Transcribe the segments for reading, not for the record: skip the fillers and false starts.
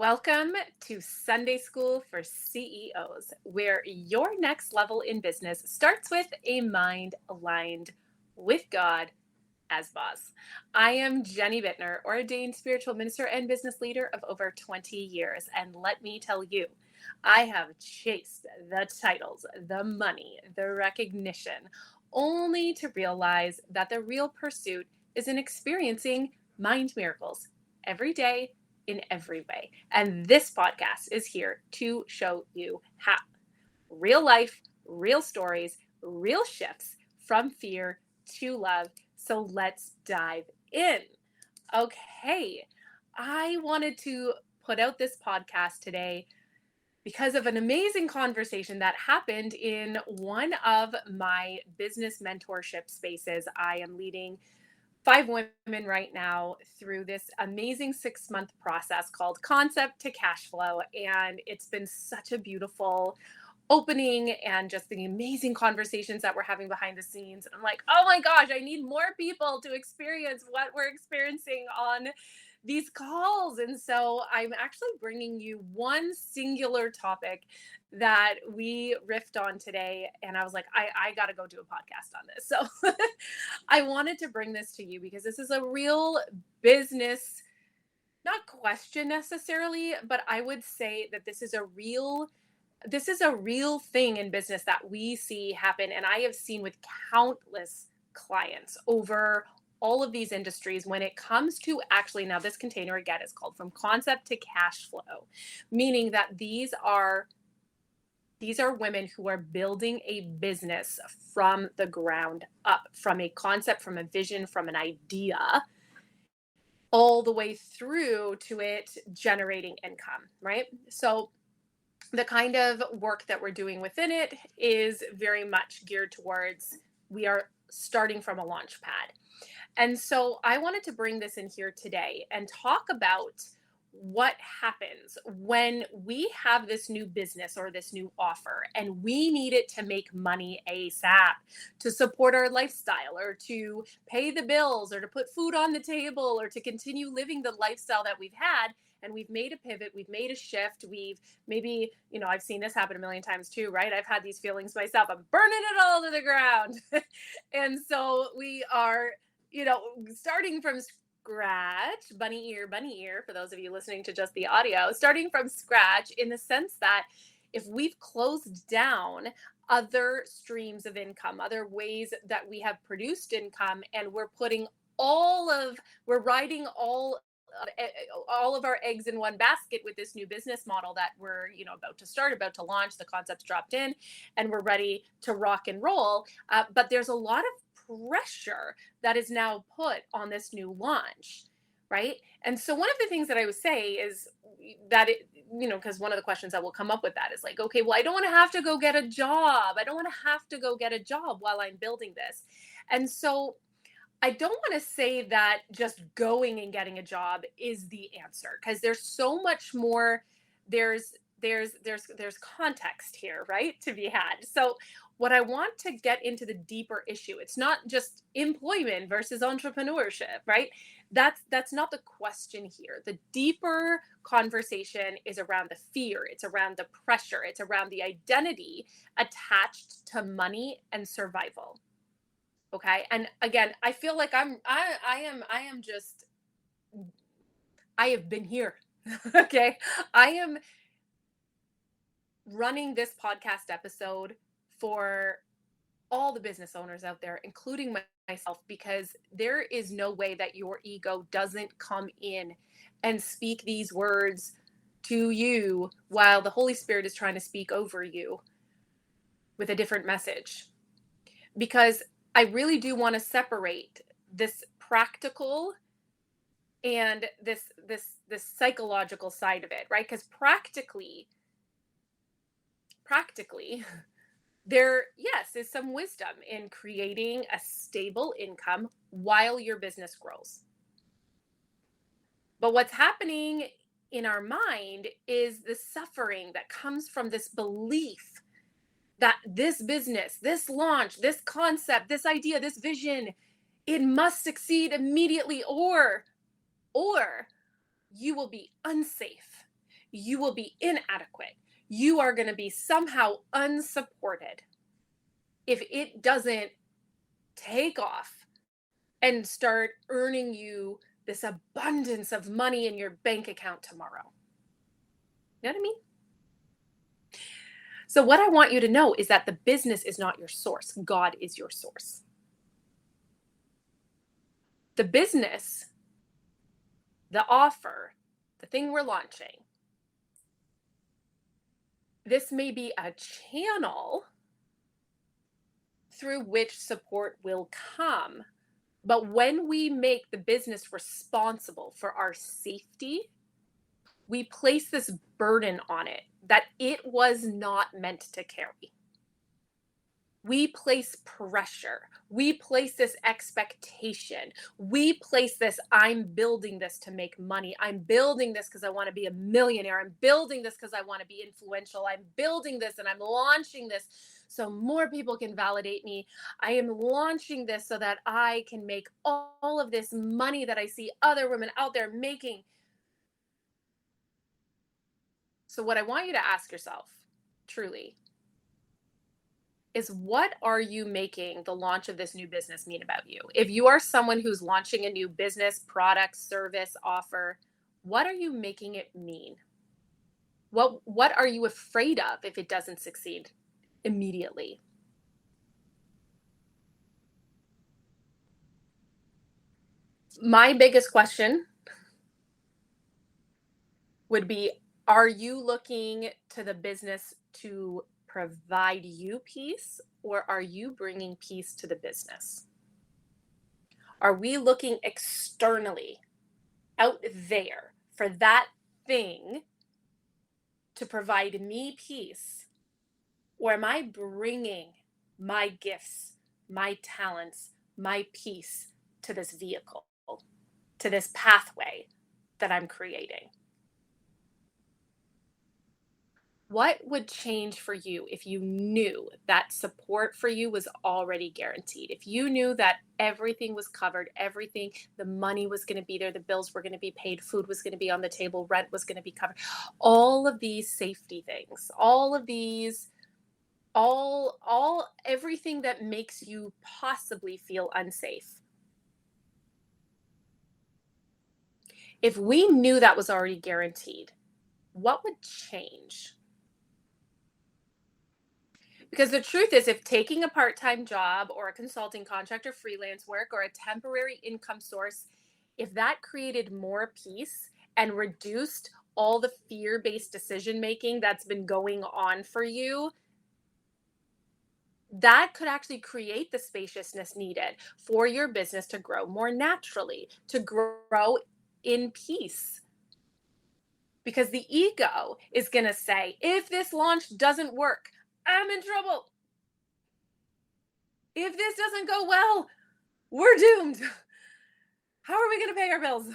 Welcome to Sunday School for CEOs, where your next level in business starts with a mind aligned with God as boss. I am Jenny Bittner, ordained spiritual minister and business leader of over 20 years. And let me tell you, I have chased the titles, the money, the recognition, only to realize that the real pursuit is in experiencing mind miracles every day in every way. And this podcast is here to show you how. Real life, real stories, real shifts from fear to love. So let's dive in. Okay, I wanted to put out this podcast today because of an amazing conversation that happened in one of my business mentorship spaces. I am leading 5 women right now through this amazing 6-month process called Concept to Cash Flow. And it's been such a beautiful opening and just the amazing conversations that we're having behind the scenes. And I'm like, oh my gosh, I need more people to experience what we're experiencing on these calls. And so I'm actually bringing you one singular topic that we riffed on today. And I was like, I got to go do a podcast on this. So I wanted to bring this to you because this is a real business, not question necessarily, but I would say that this is a real thing in business that we see happen. And I have seen with countless clients over all of these industries when it comes to actually, now this container again is called From Concept to Cash Flow, meaning that these are women who are building a business from the ground up, from a concept, from a vision, from an idea, all the way through to it generating income, right? So the kind of work that we're doing within it is very much geared towards we are starting from a launch pad. And so I wanted to bring this in here today and talk about what happens when we have this new business or this new offer and we need it to make money ASAP to support our lifestyle or to pay the bills or to put food on the table or to continue living the lifestyle that we've had. And we've made a pivot, we've made a shift, we've maybe, I've seen this happen a million times too, right? I've had these feelings myself. I'm burning it all to the ground. And so we are, starting from scratch, bunny ear, for those of you listening to just the audio, starting from scratch in the sense that if we've closed down other streams of income, other ways that we have produced income, and we're riding all of our eggs in one basket with this new business model that we're about to launch. The concept's dropped in and we're ready to rock and roll, but there's a lot of pressure that is now put on this new launch, right? And so one of the things that I would say is that because one of the questions that will come up with that is like, okay, well, I don't want to have to go get a job. I don't want to have to go get a job while I'm building this. And so I don't want to say that just going and getting a job is the answer, because there's so much more. There's context here, right, to be had. So what I want to get into the deeper issue, it's not just employment versus entrepreneurship, right? That's not the question here. The deeper conversation is around the fear, it's around the pressure, it's around the identity attached to money and survival. Okay. And again, I feel like I have been here. Okay. I am running this podcast episode for all the business owners out there, including myself, because there is no way that your ego doesn't come in and speak these words to you while the Holy Spirit is trying to speak over you with a different message. Because I really do want to separate this practical and this psychological side of it, right? Because practically, there, yes, is some wisdom in creating a stable income while your business grows. But what's happening in our mind is the suffering that comes from this belief that this business, this launch, this concept, this idea, this vision, it must succeed immediately, or you will be unsafe. you will be inadequate. You are going to be somehow unsupported if it doesn't take off and start earning you this abundance of money in your bank account tomorrow. You know what I mean? So, what I want you to know is that the business is not your source, God is your source. The business, the offer, the thing we're launching, this may be a channel through which support will come. But when we make the business responsible for our safety, we place this burden on it that it was not meant to carry. We place pressure. We place this expectation. We place this, I'm building this to make money. I'm building this because I want to be a millionaire. I'm building this because I want to be influential. I'm building this and I'm launching this so more people can validate me. I am launching this so that I can make all of this money that I see other women out there making. So what I want you to ask yourself, truly, is what are you making the launch of this new business mean about you? If you are someone who's launching a new business, product, service, offer, what are you making it mean? What are you afraid of if it doesn't succeed immediately? My biggest question would be, are you looking to the business to provide you peace, or are you bringing peace to the business? Are we looking externally out there for that thing to provide me peace? Or am I bringing my gifts, my talents, my peace to this vehicle, to this pathway that I'm creating? What would change for you if you knew that support for you was already guaranteed? If you knew that everything was covered, everything, the money was going to be there, the bills were going to be paid, food was going to be on the table, rent was going to be covered, all of these safety things, all of these, all everything that makes you possibly feel unsafe. If we knew that was already guaranteed, what would change? Because the truth is, if taking a part-time job or a consulting contract or freelance work or a temporary income source, if that created more peace and reduced all the fear-based decision making that's been going on for you, that could actually create the spaciousness needed for your business to grow more naturally, to grow in peace. Because the ego is going to say, if this launch doesn't work, I'm in trouble. If this doesn't go well, we're doomed. How are we going to pay our bills?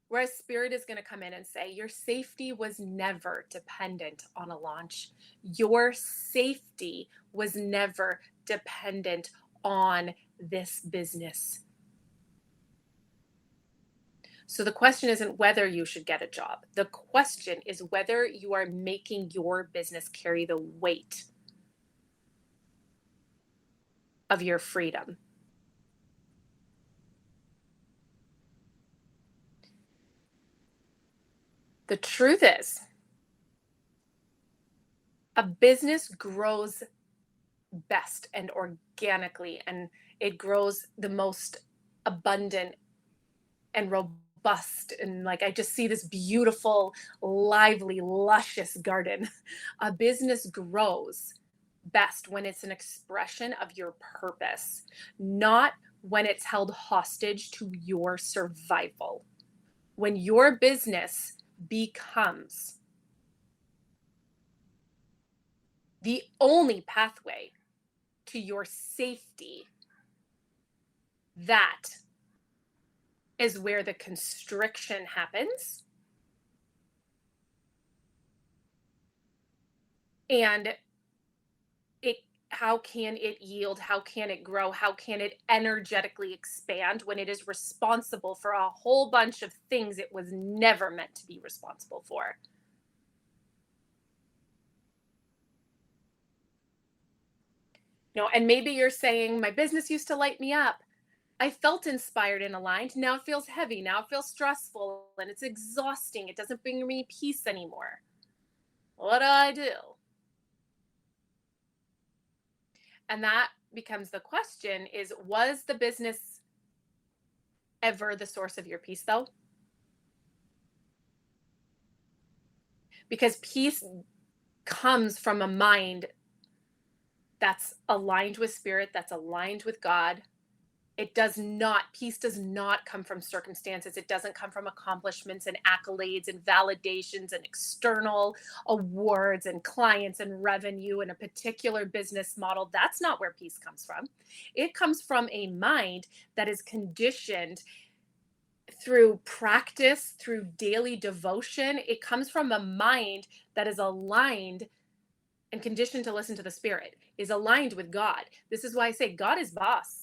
Whereas spirit is going to come in and say, your safety was never dependent on a launch. Your safety was never dependent on this business. So the question isn't whether you should get a job. The question is whether you are making your business carry the weight of your freedom. The truth is, a business grows best and organically, and it grows the most abundant and robust. And like, I just see this beautiful, lively, luscious garden. A business grows best when it's an expression of your purpose, not when it's held hostage to your survival. When your business becomes the only pathway to your safety, that is where the constriction happens. And how can it yield? How can it grow? How can it energetically expand when it is responsible for a whole bunch of things it was never meant to be responsible for? And maybe you're saying, my business used to light me up. I felt inspired and aligned. Now it feels heavy. Now it feels stressful and it's exhausting. It doesn't bring me peace anymore. What do I do? And that becomes the question is, was the business ever the source of your peace though? Because peace comes from a mind that's aligned with spirit, that's aligned with God. Peace does not come from circumstances. It doesn't come from accomplishments and accolades and validations and external awards and clients and revenue and a particular business model. That's not where peace comes from. It comes from a mind that is conditioned through practice, through daily devotion. It comes from a mind that is aligned and conditioned to listen to the spirit, is aligned with God. This is why I say God is boss.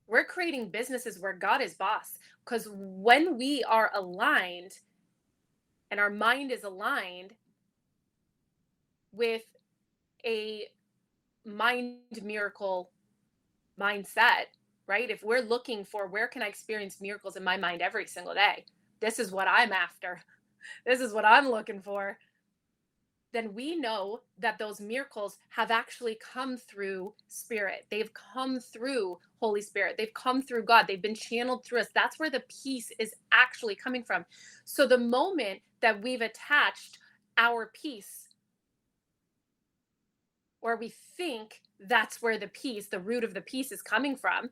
We're creating businesses where God is boss, because when we are aligned and our mind is aligned with a mind miracle mindset, right? If we're looking for where can I experience miracles in my mind every single day, this is what I'm after. This is what I'm looking for. Then we know that those miracles have actually come through spirit. They've come through Holy Spirit. They've come through God. They've been channeled through us. That's where the peace is actually coming from. So the moment that we've attached our peace, or we think that's where the peace, the root of the peace is coming from,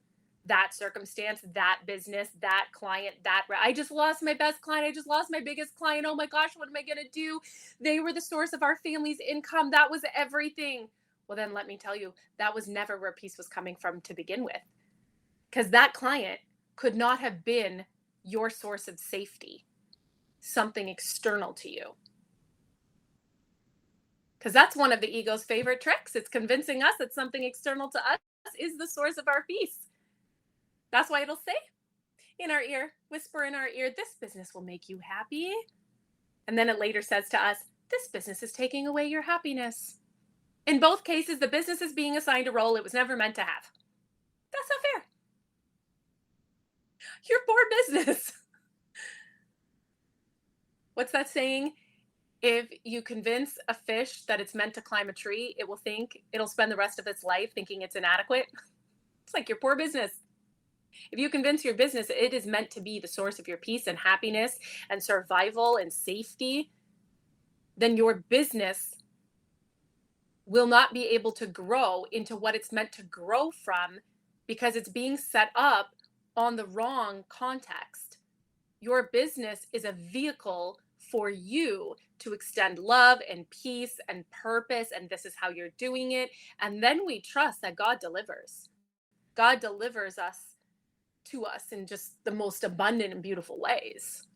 that circumstance, that business, that client, I just lost my best client. I just lost my biggest client. Oh my gosh, what am I going to do? They were the source of our family's income. That was everything. Well, then let me tell you, that was never where peace was coming from to begin with. Because that client could not have been your source of safety, something external to you. Because that's one of the ego's favorite tricks. It's convincing us that something external to us is the source of our peace. That's why it'll say in our ear, whisper in our ear, this business will make you happy. And then it later says to us, this business is taking away your happiness. In both cases, the business is being assigned a role it was never meant to have. That's not fair. Your poor business. What's that saying? If you convince a fish that it's meant to climb a tree, it'll spend the rest of its life thinking it's inadequate. It's like your poor business. If you convince your business it is meant to be the source of your peace and happiness and survival and safety, then your business will not be able to grow into what it's meant to grow from, because it's being set up on the wrong context. Your business is a vehicle for you to extend love and peace and purpose, and this is how you're doing it. And then we trust that God delivers. God delivers to us in just the most abundant and beautiful ways.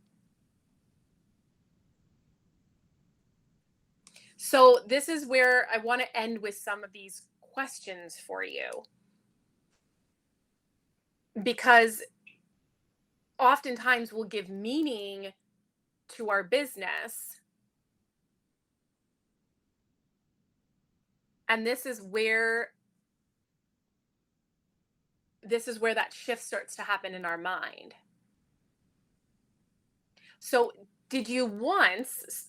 So this is where I want to end with some of these questions for you, because oftentimes we'll give meaning to our business, and this is where that shift starts to happen in our mind. So did you once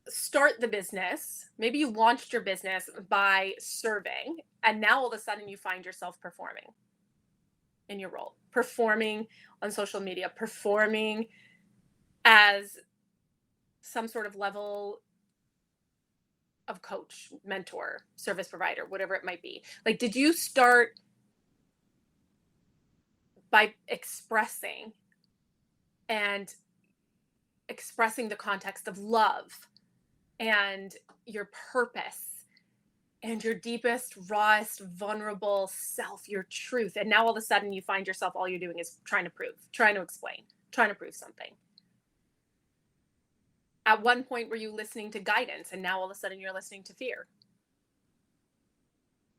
start the business, maybe you launched your business by serving, and now all of a sudden you find yourself performing in your role, performing on social media, performing as some sort of level of coach, mentor, service provider, whatever it might be? Like, did you start by expressing the context of love and your purpose and your deepest, rawest, vulnerable self, your truth? And now all of a sudden you find yourself, all you're doing is trying to prove, trying to explain, trying to prove something. At one point, were you listening to guidance, and now all of a sudden you're listening to fear?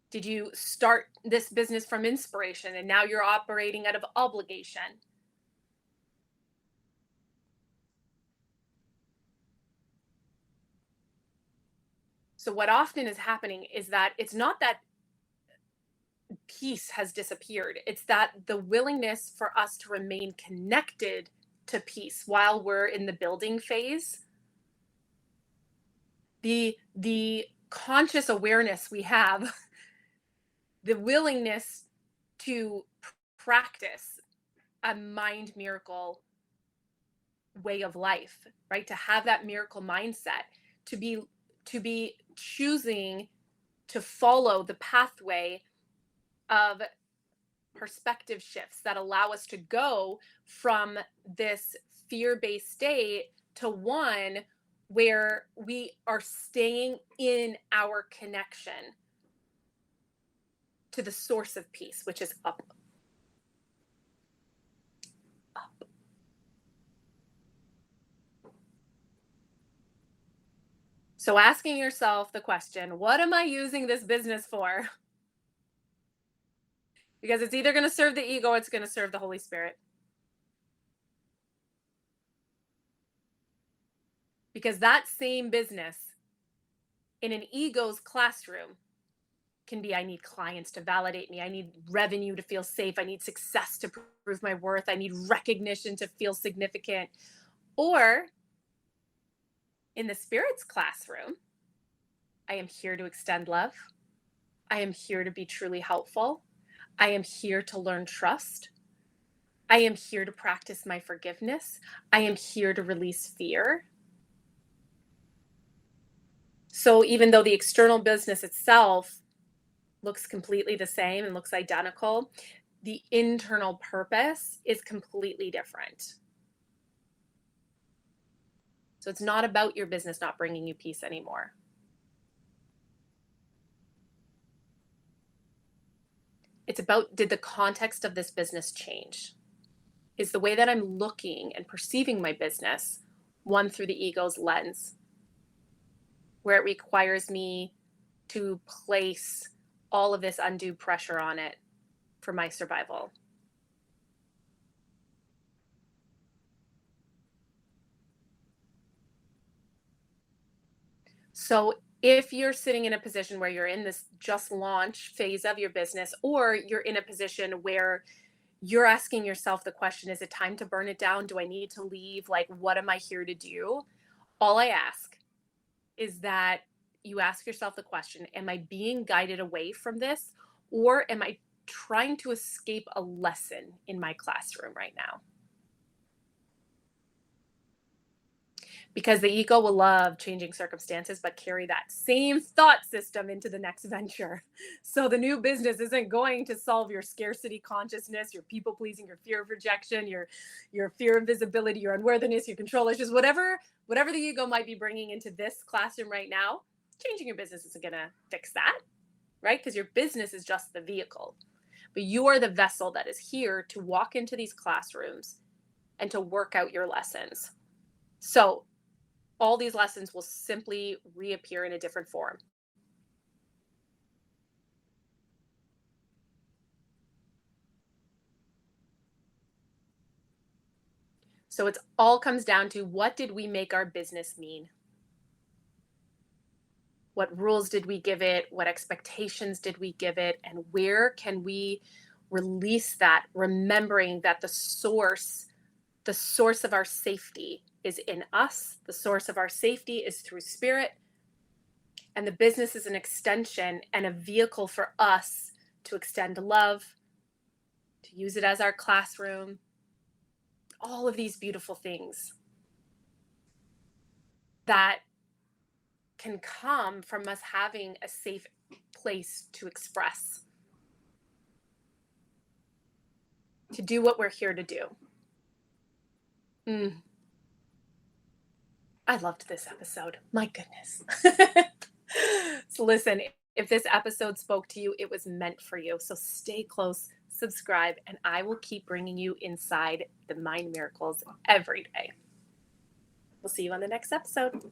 Did you start this business from inspiration, and now you're operating out of obligation? So what often is happening is that it's not that peace has disappeared. It's that the willingness for us to remain connected to peace while we're in the building phase, the conscious awareness we have, the willingness to practice a mind miracle way of life, right? To have that miracle mindset, to be choosing to follow the pathway of perspective shifts that allow us to go from this fear-based state to one where we are staying in our connection to the source of peace, which is up. Up. So asking yourself the question, what am I using this business for? Because it's either going to serve the ego or it's going to serve the Holy Spirit. Because that same business in an ego's classroom can be, I need clients to validate me. I need revenue to feel safe. I need success to prove my worth. I need recognition to feel significant. Or in the Spirit's classroom, I am here to extend love. I am here to be truly helpful. I am here to learn trust. I am here to practice my forgiveness. I am here to release fear. So even though the external business itself looks completely the same and looks identical, the internal purpose is completely different. So it's not about your business not bringing you peace anymore. It's about, did the context of this business change? Is the way that I'm looking and perceiving my business one through the ego's lens, where it requires me to place all of this undue pressure on it for my survival? So if you're sitting in a position where you're in this just launch phase of your business, or you're in a position where you're asking yourself the question, is it time to burn it down? Do I need to leave? Like, what am I here to do? All I ask is that you ask yourself the question, am I being guided away from this, or am I trying to escape a lesson in my classroom right now? Because the ego will love changing circumstances, but carry that same thought system into the next venture. So the new business isn't going to solve your scarcity consciousness, your people pleasing, your fear of rejection, your fear of visibility, your unworthiness, your control issues, whatever the ego might be bringing into this classroom right now. Changing your business isn't going to fix that, right? Because your business is just the vehicle. But you are the vessel that is here to walk into these classrooms and to work out your lessons. So all these lessons will simply reappear in a different form. So it all comes down to, what did we make our business mean? What rules did we give it? What expectations did we give it? And where can we release that, remembering that the source of our safety is in us. The source of our safety is through Spirit. And the business is an extension and a vehicle for us to extend love, to use it as our classroom, all of these beautiful things that can come from us having a safe place to express, to do what we're here to do. I loved this episode. My goodness. So listen, if this episode spoke to you, it was meant for you. So stay close, subscribe, and I will keep bringing you inside the mind miracles every day. We'll see you on the next episode.